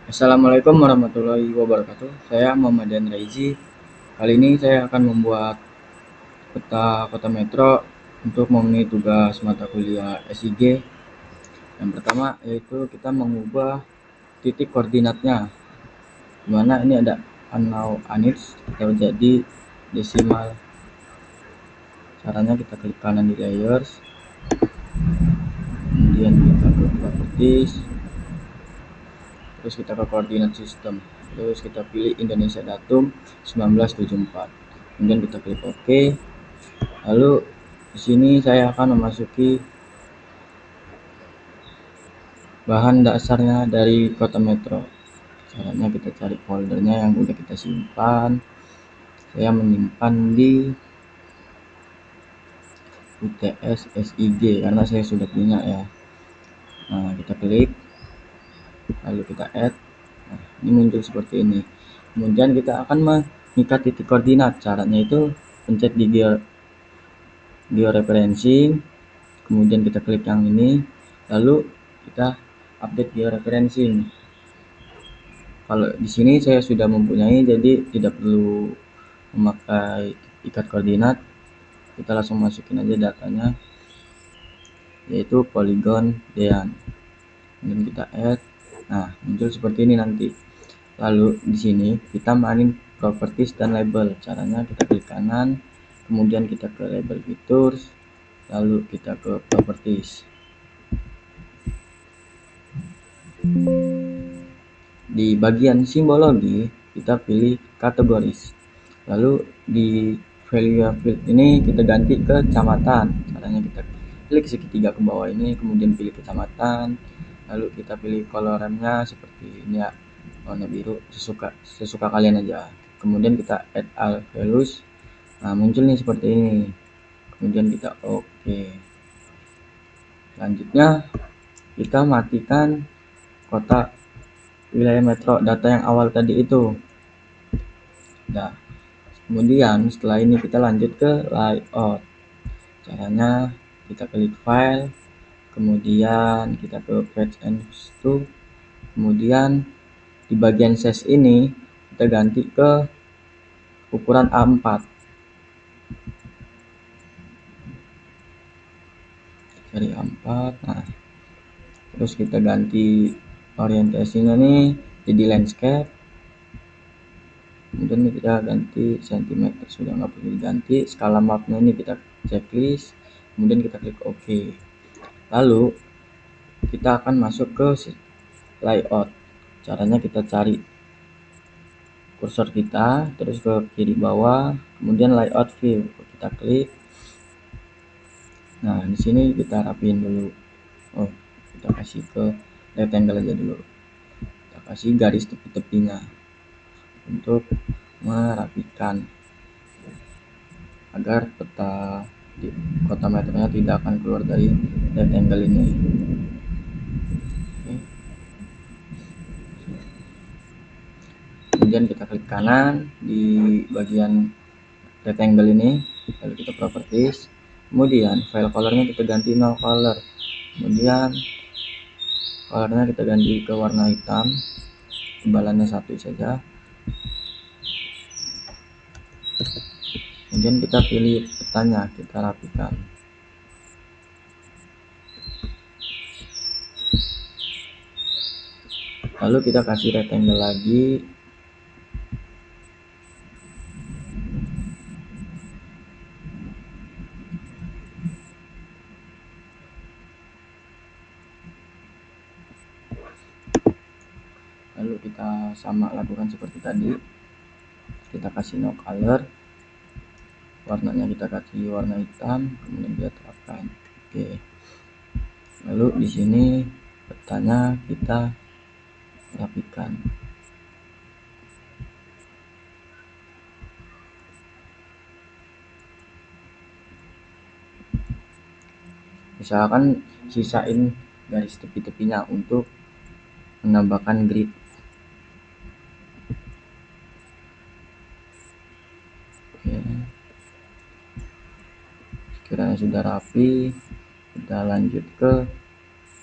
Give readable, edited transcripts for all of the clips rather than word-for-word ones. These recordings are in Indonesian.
Assalamualaikum warahmatullahi wabarakatuh. Saya Muhammadan Raizi. Kali ini saya akan membuat peta kota metro untuk memenuhi tugas mata kuliah SIG. Yang pertama yaitu kita mengubah titik koordinatnya. Dimana ini ada unknown units atau jadi desimal. Caranya kita klik kanan di layers, kemudian kita ke properties, terus kita ke koordinat sistem, terus kita pilih Indonesia datum 1974, kemudian kita klik OK. Lalu di sini saya akan memasuki bahan dasarnya dari kota metro. Caranya kita cari foldernya yang udah kita simpan. Saya menyimpan di UTS SIG karena saya sudah punya ya. Nah, kita klik, lalu kita add. Nah, ini muncul seperti ini. Kemudian kita akan mengikat titik koordinat. Caranya itu pencet di georeferencing, kemudian kita klik yang ini, lalu kita update georeferencing. Kalau di sini saya sudah mempunyai, jadi tidak perlu memakai ikat koordinat. Kita langsung masukin aja datanya, yaitu poligon dean. Kemudian kita add. Nah, muncul seperti ini nanti. Lalu di sini kita mainin properties dan label. Caranya kita klik kanan, kemudian kita ke label features, lalu kita ke properties. Di bagian simbologi kita pilih kategoris. Lalu di value field ini kita ganti ke kecamatan. Caranya kita klik segitiga ke bawah ini, kemudian pilih kecamatan. Lalu kita pilih color remnya seperti ini ya, warna biru, sesuka kalian aja. Kemudian kita add all values. Nah, muncul nih seperti ini. Kemudian kita oke. Selanjutnya kita matikan kota wilayah metro data yang awal tadi itu. Nah, kemudian setelah ini kita lanjut ke layout. Caranya kita klik file, kemudian kita ke page and to, kemudian di bagian size ini kita ganti ke ukuran A4. Cari A4. Nah, terus kita ganti orientasinya nih jadi landscape. Kemudian kita ganti cm, sudah nggak perlu diganti. Skala mapnya ini kita checklist, kemudian kita klik OK. Lalu kita akan masuk ke layout. Caranya kita cari kursor kita, terus ke kiri bawah, kemudian layout view kita klik. Nah, di sini kita rapiin dulu. Oh, kita kasih ke rectangle aja dulu. Kita kasih garis tepi-tepinya untuk merapikan agar peta di kota metronya tidak akan keluar dari rectangle ini. Oke. Kemudian kita klik kanan di bagian rectangle ini, lalu kita properties, kemudian file colornya kita ganti no color, kemudian colornya kita ganti ke warna hitam, tebalannya 1 saja. Kemudian kita pilih petanya, kita rapikan. Lalu kita kasih rectangle lagi. Lalu kita sama lakukan seperti tadi. Kita kasih no color. Warnanya kita kasih warna hitam, kemudian kita terapkan. Oke. Lalu di sini petanya kita rapikan. Misalkan sisain garis tepi-tepinya untuk menambahkan grid. Oke. Sekiranya sudah rapi, kita lanjut ke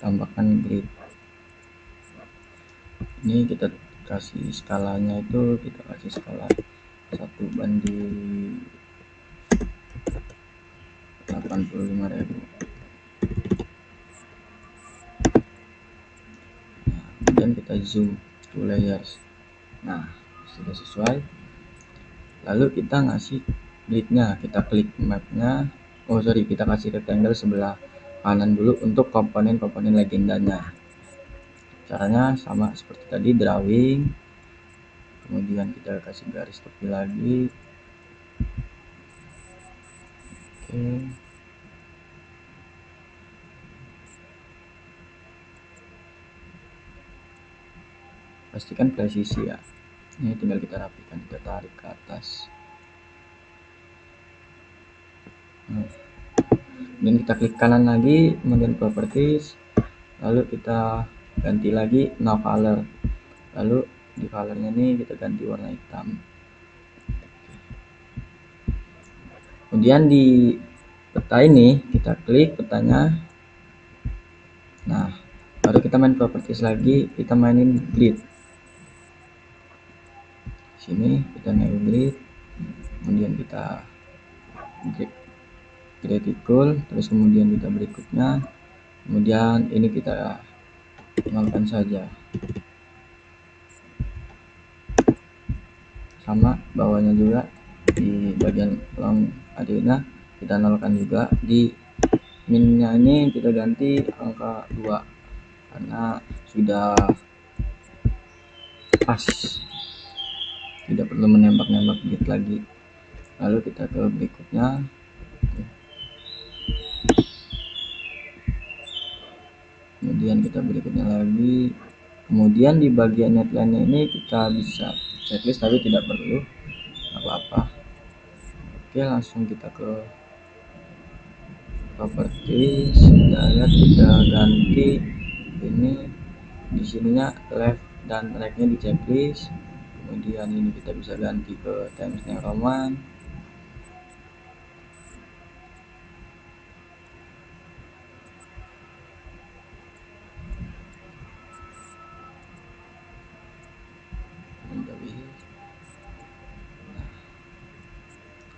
tambahkan grid. Ini kita kasih skalanya, itu kita kasih skala 1/85.000. Kemudian kita zoom to layers. Nah, sudah sesuai. Lalu kita ngasih gridnya, kita klik mapnya. Kita kasih rectangle sebelah kanan dulu untuk komponen-komponen legendanya. Caranya sama seperti tadi, drawing, kemudian kita kasih garis tepi lagi. Oke. Pastikan presisi ya. Ini tinggal kita rapikan, kita tarik ke atas. Dan kita klik kanan lagi, kemudian properties, lalu kita ganti lagi no color. Lalu di colornya ini kita ganti warna hitam. Kemudian di peta ini kita klik petanya. Nah, baru kita main properties lagi, kita mainin grid. Sini kita naik grid, kemudian kita critical, terus kemudian kita berikutnya, kemudian ini kita nolkan saja. Sama bawahnya juga, di bagian long adanya kita nolkan juga. Di minnya ini kita ganti angka 2 karena sudah pas, tidak perlu menembak-nembak grid lagi. Lalu kita ke berikutnya. Kemudian kita berikutnya lagi. Kemudian di bagian netlane ini kita bisa checklist, tapi tidak perlu apa-apa. Oke, langsung kita ke properties. Kita lihat, kita ganti ini di sininya left dan right-nya di checklist. Kemudian ini kita bisa ganti ke Times New Roman.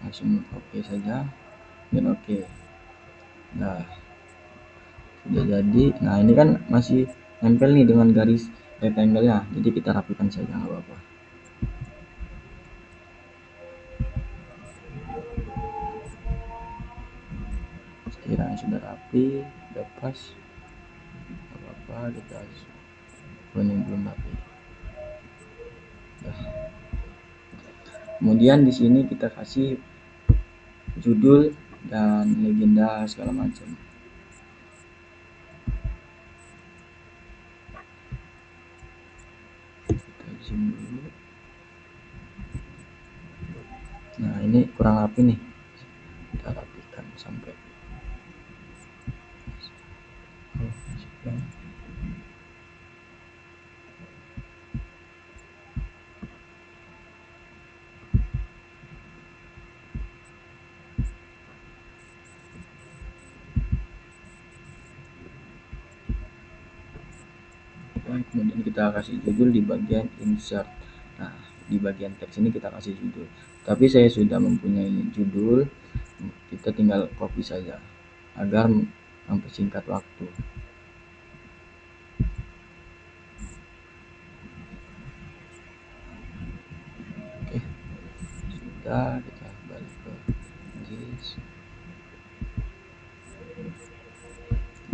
Langsung oke saja dan oke. Nah, sudah jadi. Nah, ini kan masih nempel nih dengan garis rectangle-nya, jadi kita rapikan saja, nggak apa-apa. Sekiranya sudah rapi, sudah pas, nggak apa-apa, kita ini belum rapi. Nah, kemudian di sini kita kasih judul dan legenda segala macam. Kita zoom dulu. Nah, ini kurang rapi nih, kita rapikan sampai kemudian kita kasih judul di bagian insert. Nah, di bagian teks ini kita kasih judul, tapi saya sudah mempunyai judul, kita tinggal copy saja agar mempersingkat waktu. Oke, sudah, kita balik ke this.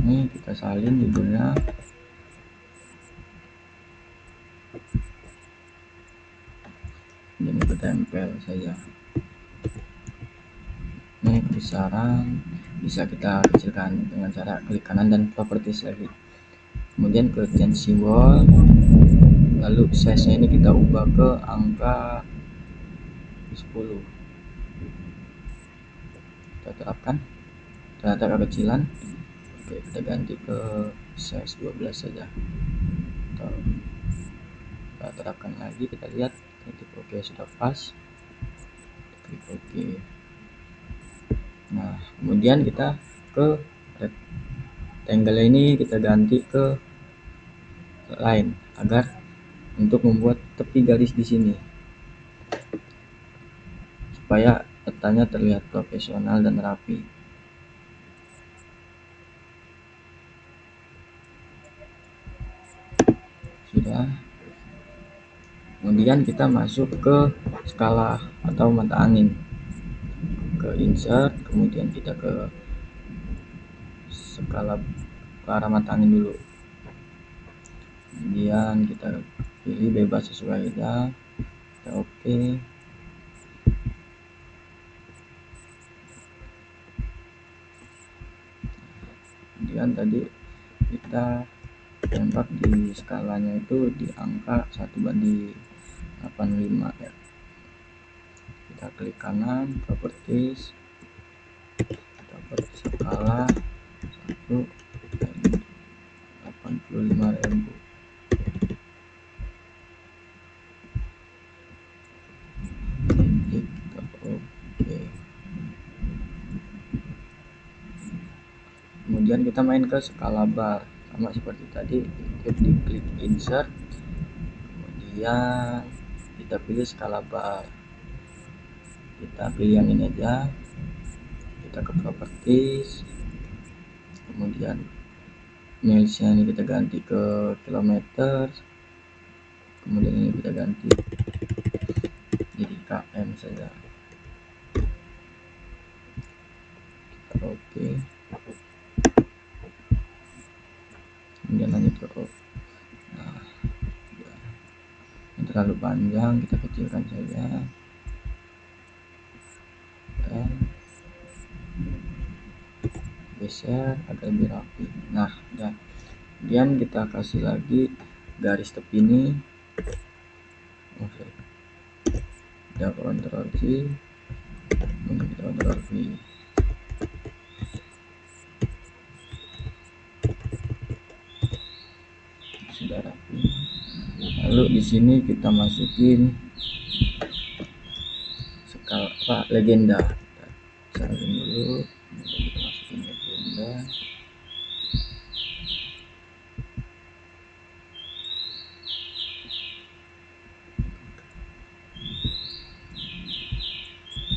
Ini kita salin judulnya. Dan kita tempel saja. Ini besaran bisa kita kecilkan dengan cara klik kanan dan properties lagi. Kemudian ke change symbol, lalu size-nya ini kita ubah ke angka 10. Kita terapkan, ternyata kekecilan. Oke, kita ganti ke size 12 saja. Kita terapkan lagi, kita lihat, klik oke, sudah pas, klik oke. Nah, kemudian kita ke rectangle ini kita ganti ke line agar untuk membuat tepi garis di sini supaya petanya terlihat profesional dan rapi. Sudah. Kemudian kita masuk ke skala atau mata angin, ke insert, kemudian kita ke skala ke arah mata angin dulu, kemudian kita pilih bebas sesuai kita oke. Kemudian tadi kita tembak di skalanya itu di angka 1:85 ya. Kita klik kanan, properties, dapat skala 1/85.000. Oke. Kemudian kita main ke skala bar, sama seperti tadi, di klik insert, kemudian kita pilih skala bar, kita pilih yang ini aja, kita ke properties, kemudian milesnya ini kita ganti ke kilometer, kemudian ini kita ganti jadi km saja. Kita oke. Kemudian lanjut ke nah, ya. Yang terlalu panjang kita kecilkan saja dan geser agar lebih rapi. Nah, dan kemudian kita kasih lagi garis tepi ini. Kita Ctrl C, kemudian kita Ctrl V. Sudah rapi. Lalu di sini kita masukin skala legenda. Kita salin dulu, kemudian kita masukin legenda.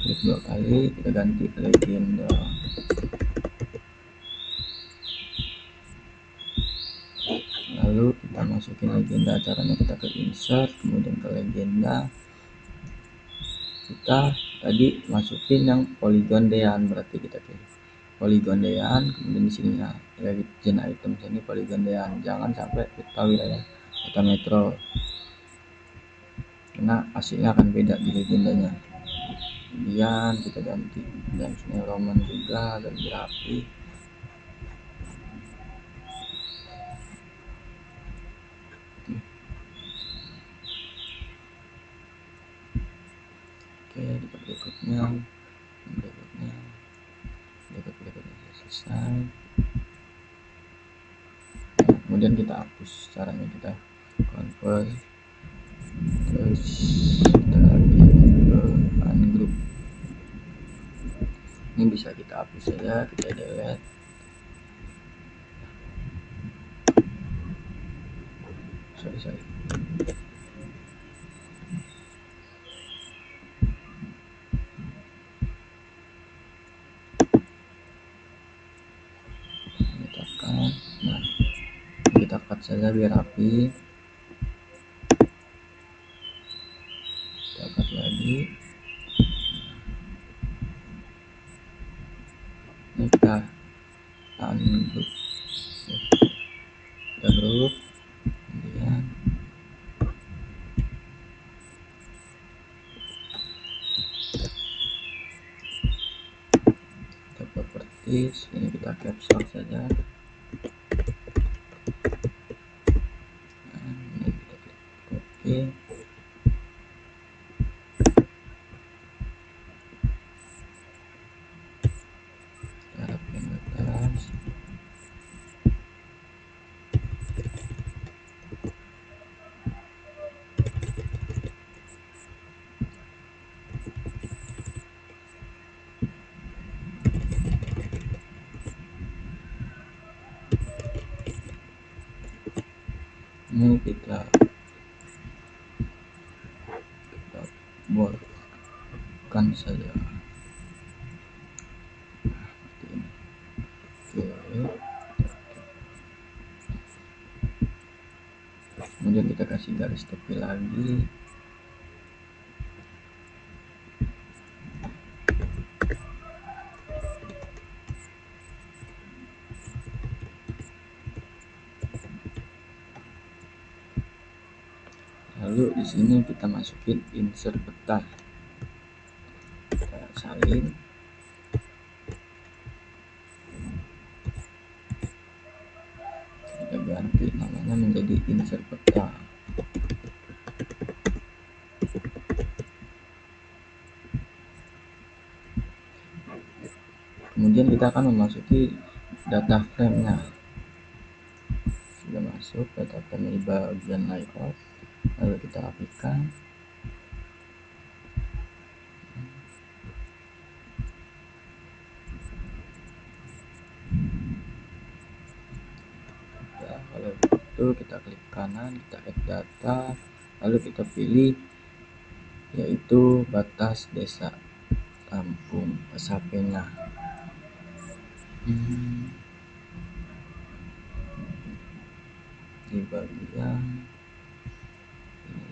Klik 2 kali, kita ganti ke legenda. Lalu kita masukin legenda, caranya kita ke insert, kemudian ke legenda. Kita tadi masukin yang polygon dean, berarti kita pilih polygon dean, kemudian di sini ya legend item sini polygon dean, jangan sampai kita wilayah kota metro karena hasilnya akan beda di legendanya. Kemudian kita ganti Times New Roman juga agar lebih rapi. Oke, kita berikutnya selesai. Nah, kemudian kita hapus, caranya kita convert, terus kita lagi ke ungroup. Ini bisa kita hapus saja, kita delete. Sorry. Nah, kita cut saja biar rapi. Kita cut lagi. Ini kita ungroup. Kita group, kemudian kita properties, ini kita capsule saja. Nah, ini kita klik oke. Kita rapikan ke atas. Ini kita buatkan saya seperti ini. Oke, kemudian kita kasih garis tepi lagi. Lalu di sini kita masukin insert peta, kita salin, kita ganti namanya menjadi insert peta. Kemudian kita akan memasuki data frame-nya. Sudah masuk data frame di bagian layout, lalu kita rapikan. Ya, kalau itu kita klik kanan, kita add data, lalu kita pilih yaitu batas desa Lampung, SHP-nya. Di bagian ini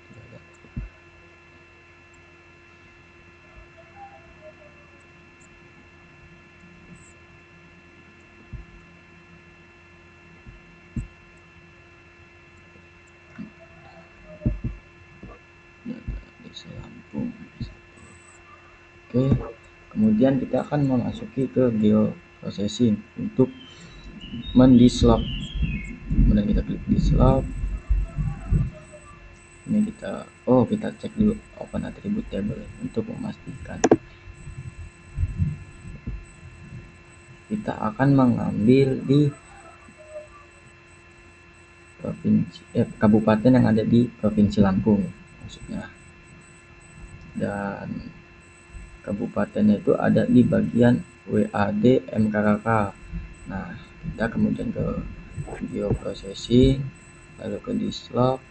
tidak ada. Desa Lampung. Oke, kemudian kita akan memasuki ke geoprocessing untuk mendislog. Kemudian kita klik dislog. Ini kita cek dulu open attribute table untuk memastikan. Kita akan mengambil di kabupaten yang ada di Provinsi Lampung maksudnya, dan kabupatennya itu ada di bagian WAD MKKK. Nah, kita kemudian ke geoprocessing, lalu ke dislog.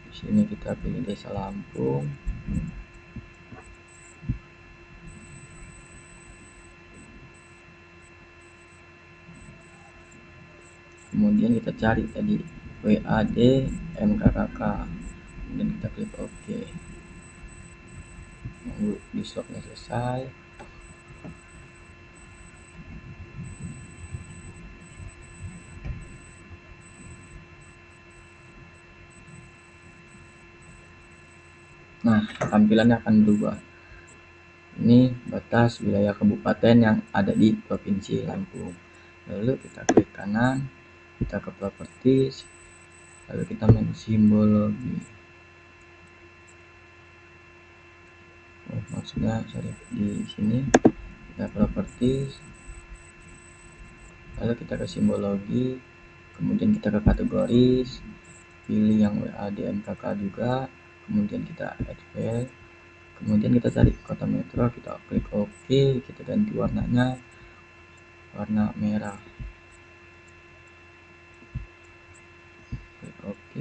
Di sini kita pilih Desa Lampung. Kemudian kita cari tadi WAD MKKK. Kemudian kita klik OK. Nunggu dislognya selesai. Nah, tampilannya akan berubah. Ini batas wilayah kabupaten yang ada di Provinsi Lampung. Lalu kita klik kanan, kita ke properties, lalu kita main simbologi. Maksudnya di sini kita properties, lalu kita ke simbologi, kemudian kita ke kategoris, pilih yang WAD MKK juga, kemudian kita add file, kemudian kita cari kota metro, kita klik OK, kita ganti warnanya warna merah. Klik OK,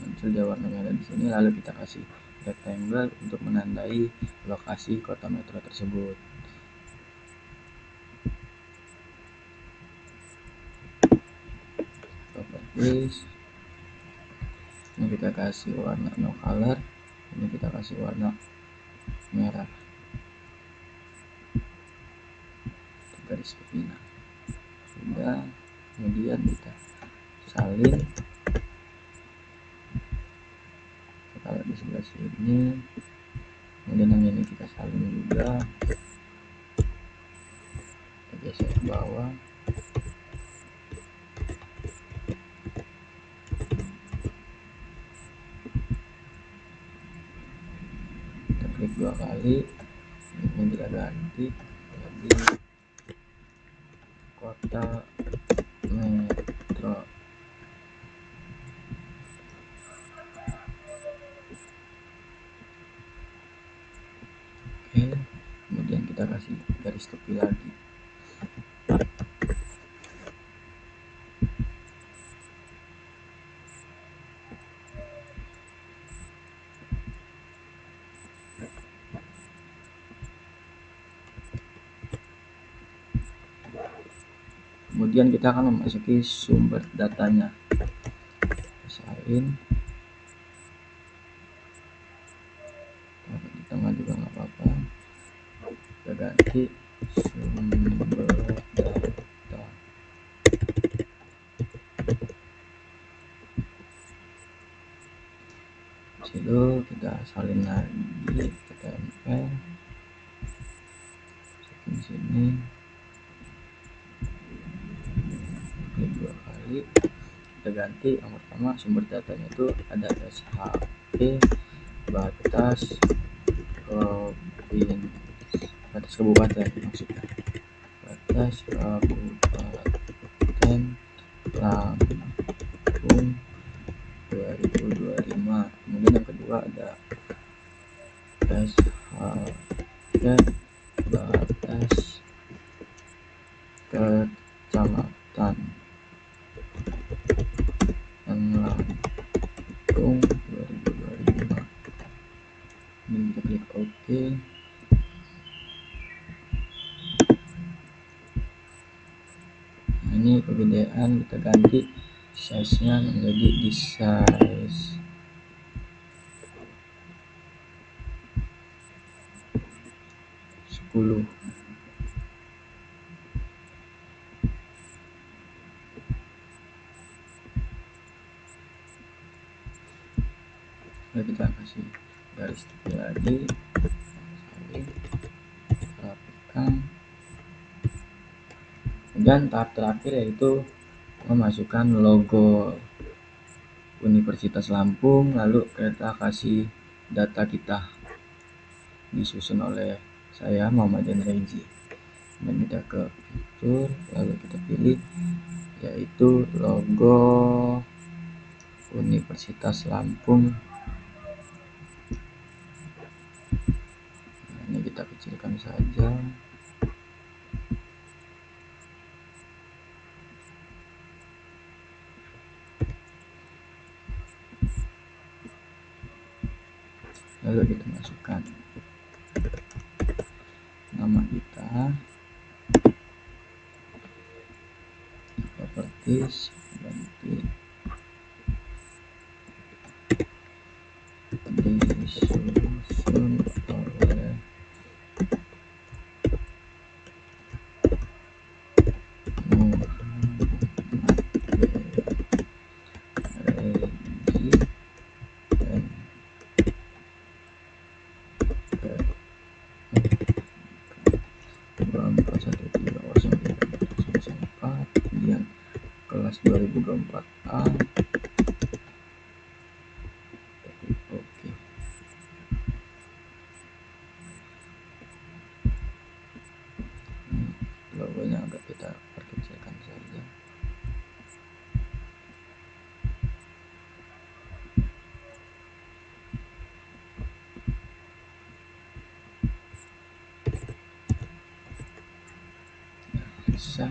muncul dia warna merah di sini. Lalu kita kasih rectangle untuk menandai lokasi kota metro tersebut. Properties, ini kita kasih warna no color, ini kita kasih warna merah, garis kepinah. Sudah, kemudian kita salin. Kalau di sebelah sini, kemudian yang ini kita salin juga, kita geser ke bawah. Kita klik 2 kali, ini kita ganti jadi kota metro. Oke, kemudian kita kasih garis tepi lagi. Kemudian kita akan memasuki sumber datanya. Sign, di tengah juga nggak apa-apa, kita ganti sumber data. Situ kita salin lagi, kita tempel di sini, klik 2 kali, kita ganti. Yang pertama sumber datanya itu ada SHP batas provinsi, batas kabupaten maksudnya, batas kabupaten Lampung 2025. Kemudian yang kedua ada SHP batas kecamatan Lampung 2025. Ini kita klik OK. Nah, ini kegedean, kita ganti size nya menjadi di size 10. Lalu kita kasih garis tiga lagi, rapikan. Dan tahap terakhir yaitu memasukkan logo Universitas Lampung, lalu kita kasih data kita, disusun oleh saya Muhammad Rezi. Dan kita ke fitur, lalu kita pilih yaitu logo Universitas Lampung. Nah, ini kita kecilkan saja. Lalu kita masukkan nama kita, properties, ganti disusun oleh kemudian kelas 2024A. Oke. Logonya agak kita perkecilkan saja. Bisa.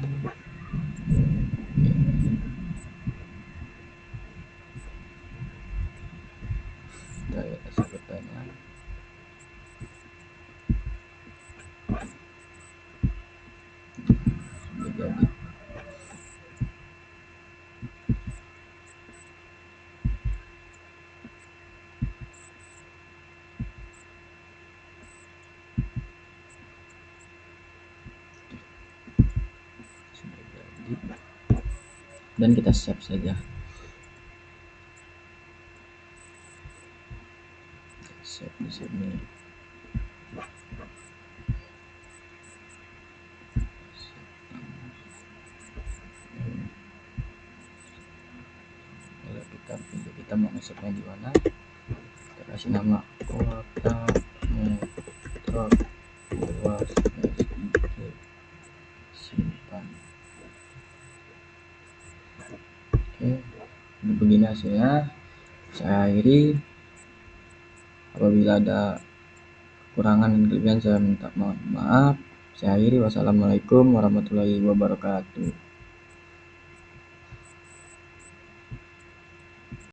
Kita kasih pertanyaan. Sudah jadi. Dan kita save saja. Save di sini. Kalau kita pilih kita mau nge-save di mana, kita kasih nama kota metro luas SIG, simpan. Oke, ini begini hasilnya. Saya akhiri. Apabila ada kekurangan dan kelebihan saya minta maaf. Saya akhiri. Wassalamualaikum warahmatullahi wabarakatuh.